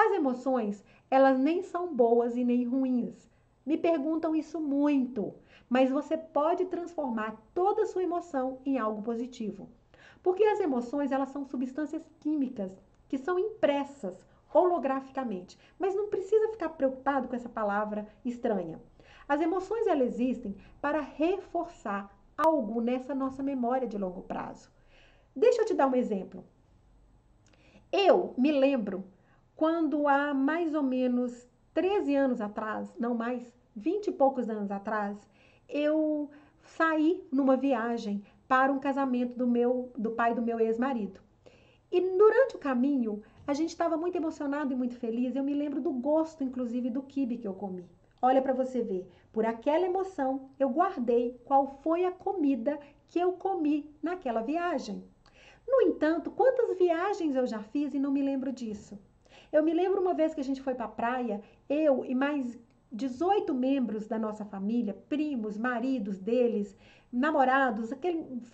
As emoções, elas nem são boas e nem ruins. Me perguntam isso muito, mas você pode transformar toda a sua emoção em algo positivo. Porque as emoções, elas são substâncias químicas que são impressas holograficamente. Mas não precisa ficar preocupado com essa palavra estranha. As emoções, elas existem para reforçar algo nessa nossa memória de longo prazo. Deixa eu te dar um exemplo. Eu me lembro quando há mais ou menos 13 anos atrás, não mais, 20 e poucos anos atrás, eu saí numa viagem para um casamento do pai do meu ex-marido. E durante o caminho, a gente estava muito emocionado e muito feliz. Eu me lembro do gosto, inclusive, do quibe que eu comi. Olha para você ver, por aquela emoção, eu guardei qual foi a comida que eu comi naquela viagem. No entanto, quantas viagens eu já fiz e não me lembro disso? Eu me lembro uma vez que a gente foi para a praia, eu e mais 18 membros da nossa família, primos, maridos deles, namorados,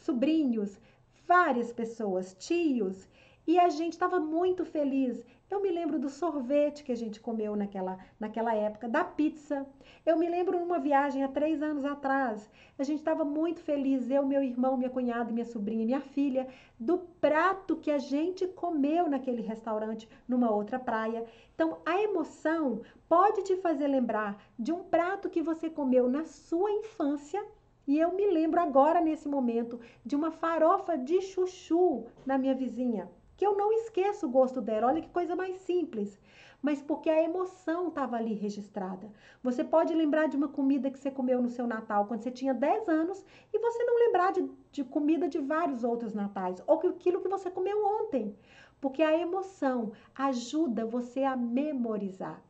sobrinhos, várias pessoas, tios, e a gente estava muito feliz. Eu me lembro do sorvete que a gente comeu naquela época, da pizza. Eu me lembro de uma viagem há 3 anos atrás. A gente estava muito feliz, eu, meu irmão, minha cunhada, minha sobrinha, minha filha, do prato que a gente comeu naquele restaurante numa outra praia. Então, a emoção pode te fazer lembrar de um prato que você comeu na sua infância. E eu me lembro agora, nesse momento, de uma farofa de chuchu na minha vizinha, que eu não esqueço o gosto dela. Olha que coisa mais simples. Mas porque a emoção estava ali registrada. Você pode lembrar de uma comida que você comeu no seu Natal quando você tinha 10 anos e você não lembrar de comida de vários outros natais, ou aquilo que você comeu ontem. Porque a emoção ajuda você a memorizar.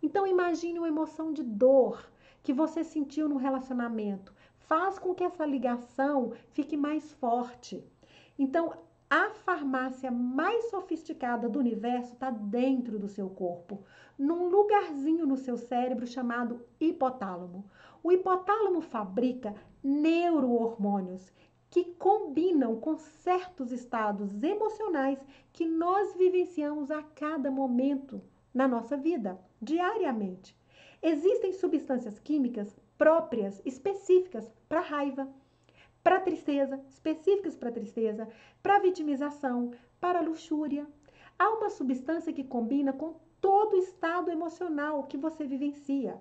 Então imagine uma emoção de dor que você sentiu no relacionamento. Faz com que essa ligação fique mais forte. Então, a farmácia mais sofisticada do universo está dentro do seu corpo, num lugarzinho no seu cérebro chamado hipotálamo. O hipotálamo fabrica neurohormônios que combinam com certos estados emocionais que nós vivenciamos a cada momento na nossa vida, diariamente. Existem substâncias químicas próprias, específicas para raiva, para tristeza, específicas para tristeza, para vitimização, para luxúria. Há uma substância que combina com todo o estado emocional que você vivencia.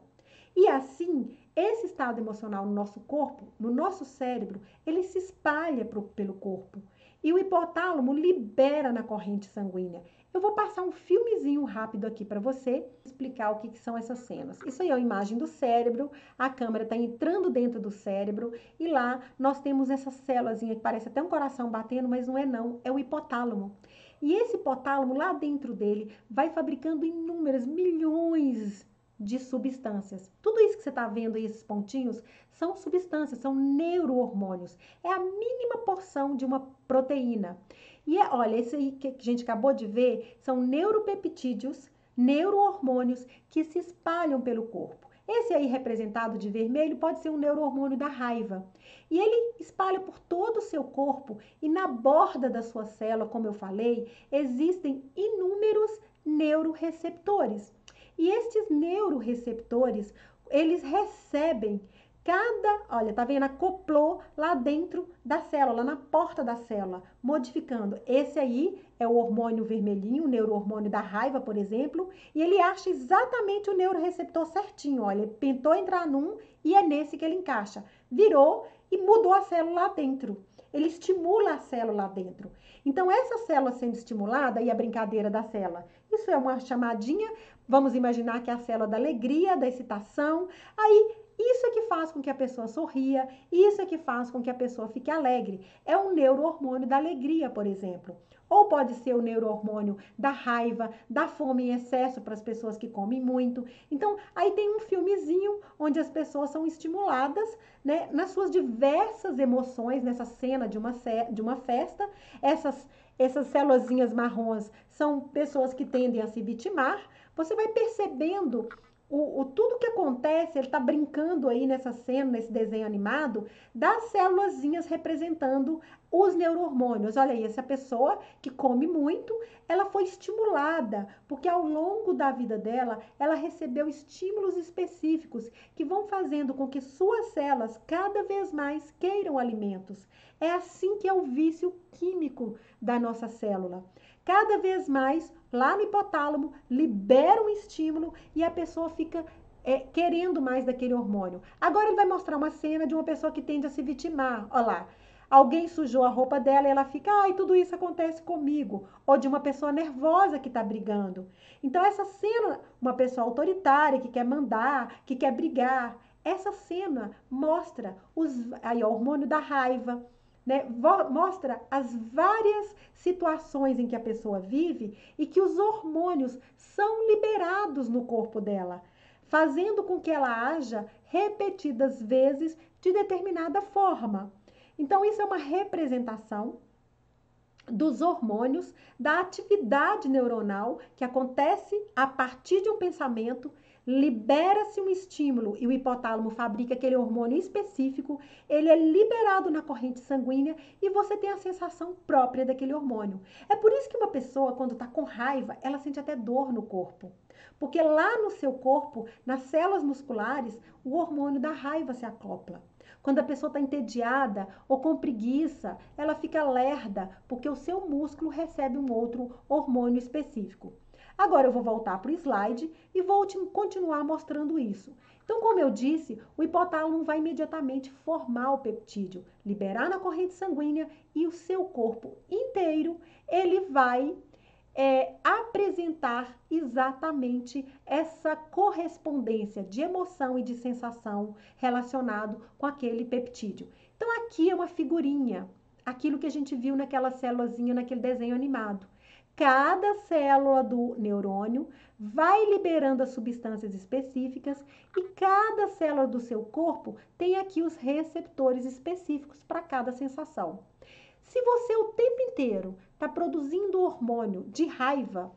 E assim, esse estado emocional no nosso corpo, no nosso cérebro, ele se espalha pelo corpo. E o hipotálamo libera na corrente sanguínea. Eu vou passar um filmezinho rápido aqui para você explicar o que são essas cenas. Isso aí é uma imagem do cérebro, a câmera está entrando dentro do cérebro e lá nós temos essa célulazinha que parece até um coração batendo, mas não é não, é o hipotálamo. E esse hipotálamo lá dentro dele vai fabricando inúmeras milhões de substâncias. Tudo isso que você está vendo aí, esses pontinhos, são substâncias, são neurohormônios. É a mínima porção de uma proteína. E olha, esse aí que a gente acabou de ver são neuropeptídeos, neurohormônios que se espalham pelo corpo. Esse aí representado de vermelho pode ser um neurohormônio da raiva. E ele espalha por todo o seu corpo e na borda da sua célula, como eu falei, existem inúmeros neuroreceptores. E estes neuroreceptores, eles recebem olha, tá vendo? Acoplou lá dentro da célula, lá na porta da célula, modificando. Esse aí é o hormônio vermelhinho, o neurohormônio da raiva, por exemplo, e ele acha exatamente o neuroreceptor certinho, olha, ele tentou entrar num e é nesse que ele encaixa. Virou e mudou a célula lá dentro. Ele estimula a célula lá dentro. Então, essa célula sendo estimulada, e a brincadeira da célula, isso é uma chamadinha, vamos imaginar que é a célula da alegria, da excitação, aí isso é que faz com que a pessoa sorria, isso é que faz com que a pessoa fique alegre. É um neurohormônio da alegria, por exemplo. Ou pode ser o neurohormônio da raiva, da fome em excesso para as pessoas que comem muito. Então, aí tem um filmezinho onde as pessoas são estimuladas, né, nas suas diversas emoções, nessa cena de uma festa. Essas célulazinhas marrons são pessoas que tendem a se vitimar. Você vai percebendo tudo que acontece, ele está brincando aí nessa cena, nesse desenho animado, das célulazinhas representando os neurohormônios. Olha aí, essa pessoa que come muito, ela foi estimulada, porque ao longo da vida dela, ela recebeu estímulos específicos que vão fazendo com que suas células cada vez mais queiram alimentos. É assim que é o vício químico da nossa célula. Cada vez mais, lá no hipotálamo, libera um estímulo e a pessoa fica querendo mais daquele hormônio. Agora ele vai mostrar uma cena de uma pessoa que tende a se vitimar. Olha lá, alguém sujou a roupa dela e ela fica, ai, tudo isso acontece comigo. Ou de uma pessoa nervosa que está brigando. Então essa cena, uma pessoa autoritária que quer mandar, que quer brigar, essa cena mostra aí, o hormônio da raiva, né? Mostra as várias situações em que a pessoa vive e que os hormônios são liberados no corpo dela, fazendo com que ela haja repetidas vezes de determinada forma. Então, isso é uma representação dos hormônios, da atividade neuronal que acontece a partir de um pensamento, libera-se um estímulo e o hipotálamo fabrica aquele hormônio específico, ele é liberado na corrente sanguínea e você tem a sensação própria daquele hormônio. É por isso que uma pessoa, quando está com raiva, ela sente até dor no corpo. Porque lá no seu corpo, nas células musculares, o hormônio da raiva se acopla. Quando a pessoa está entediada ou com preguiça, ela fica lerda, porque o seu músculo recebe um outro hormônio específico. Agora eu vou voltar para o slide e vou continuar mostrando isso. Então, como eu disse, o hipotálamo vai imediatamente formar o peptídeo, liberar na corrente sanguínea e o seu corpo inteiro, ele vai apresentar exatamente essa correspondência de emoção e de sensação relacionado com aquele peptídeo. Então, aqui é uma figurinha, aquilo que a gente viu naquela célulazinha, naquele desenho animado. Cada célula do neurônio vai liberando as substâncias específicas e cada célula do seu corpo tem aqui os receptores específicos para cada sensação. Se você o tempo inteiro está produzindo hormônio de raiva,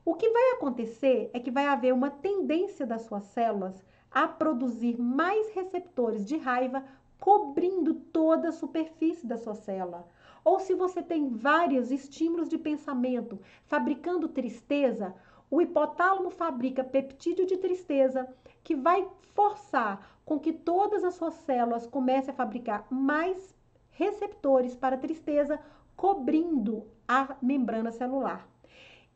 o que vai acontecer é que vai haver uma tendência das suas células a produzir mais receptores de raiva, cobrindo toda a superfície da sua célula. Ou se você tem vários estímulos de pensamento fabricando tristeza, o hipotálamo fabrica peptídeo de tristeza que vai forçar com que todas as suas células comecem a fabricar mais receptores para tristeza, cobrindo a membrana celular.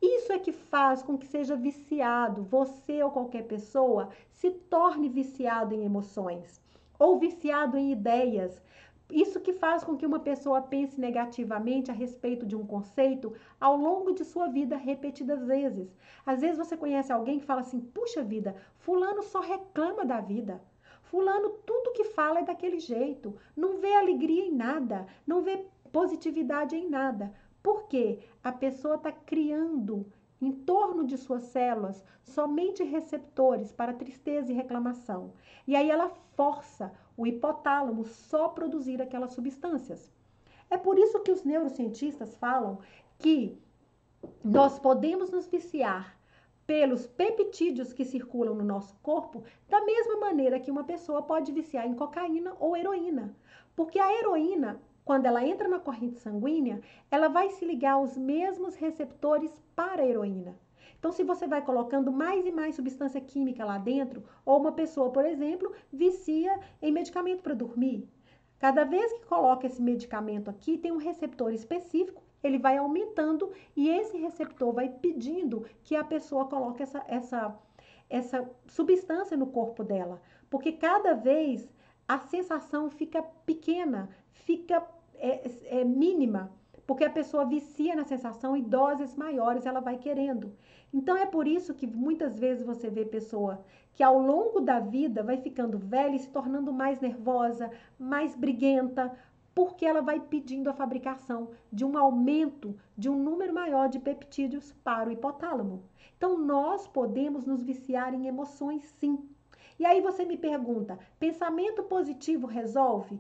Isso é que faz com que seja viciado, você ou qualquer pessoa se torne viciado em emoções ou viciado em ideias. Isso que faz com que uma pessoa pense negativamente a respeito de um conceito ao longo de sua vida repetidas vezes. Às vezes você conhece alguém que fala assim, puxa vida, fulano só reclama da vida. Fulano, tudo que fala é daquele jeito, não vê alegria em nada, não vê positividade em nada. Por quê? A pessoa está criando em torno de suas células somente receptores para tristeza e reclamação. E aí ela força o hipotálamo só produzir aquelas substâncias. É por isso que os neurocientistas falam que nós podemos nos viciar pelos peptídeos que circulam no nosso corpo, da mesma maneira que uma pessoa pode viciar em cocaína ou heroína. Porque a heroína, quando ela entra na corrente sanguínea, ela vai se ligar aos mesmos receptores para a heroína. Então, se você vai colocando mais e mais substância química lá dentro, ou uma pessoa, por exemplo, vicia em medicamento para dormir. Cada vez que coloca esse medicamento aqui, tem um receptor específico, ele vai aumentando e esse receptor vai pedindo que a pessoa coloque essa substância no corpo dela. Porque cada vez a sensação fica pequena, fica mínima, porque a pessoa vicia na sensação e doses maiores ela vai querendo. Então é por isso que muitas vezes você vê pessoa que ao longo da vida vai ficando velha e se tornando mais nervosa, mais briguenta, porque ela vai pedindo a fabricação de um aumento de um número maior de peptídeos para o hipotálamo. Então nós podemos nos viciar em emoções, sim. E aí você me pergunta, pensamento positivo resolve?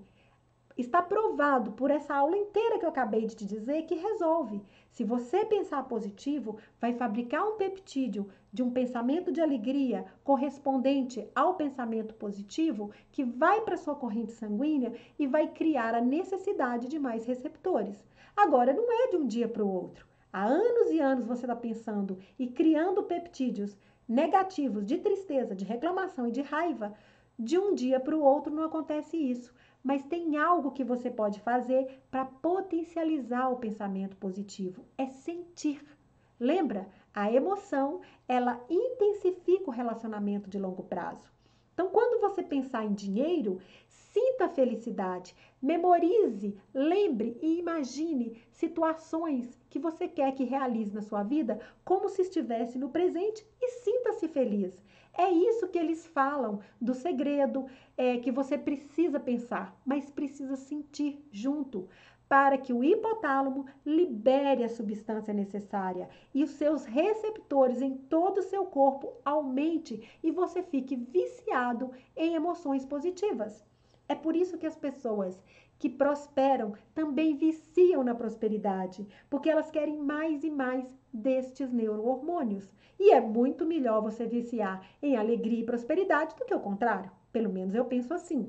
Está provado por essa aula inteira que eu acabei de te dizer que resolve. Se você pensar positivo, vai fabricar um peptídeo de um pensamento de alegria correspondente ao pensamento positivo que vai para sua corrente sanguínea e vai criar a necessidade de mais receptores. Agora, não é de um dia para o outro. Há anos e anos você está pensando e criando peptídeos negativos de tristeza, de reclamação e de raiva. De um dia para o outro não acontece isso. Mas tem algo que você pode fazer para potencializar o pensamento positivo. É sentir. Lembra? A emoção, ela intensifica o relacionamento de longo prazo. Então, quando você pensar em dinheiro, sinta a felicidade, memorize, lembre e imagine situações que você quer que realize na sua vida como se estivesse no presente e sinta-se feliz. É isso que eles falam do segredo, que você precisa pensar, mas precisa sentir junto, para que o hipotálamo libere a substância necessária e os seus receptores em todo o seu corpo aumente e você fique viciado em emoções positivas. É por isso que as pessoas que prosperam também viciam na prosperidade, porque elas querem mais e mais destes neurohormônios. E é muito melhor você viciar em alegria e prosperidade do que o contrário. Pelo menos eu penso assim.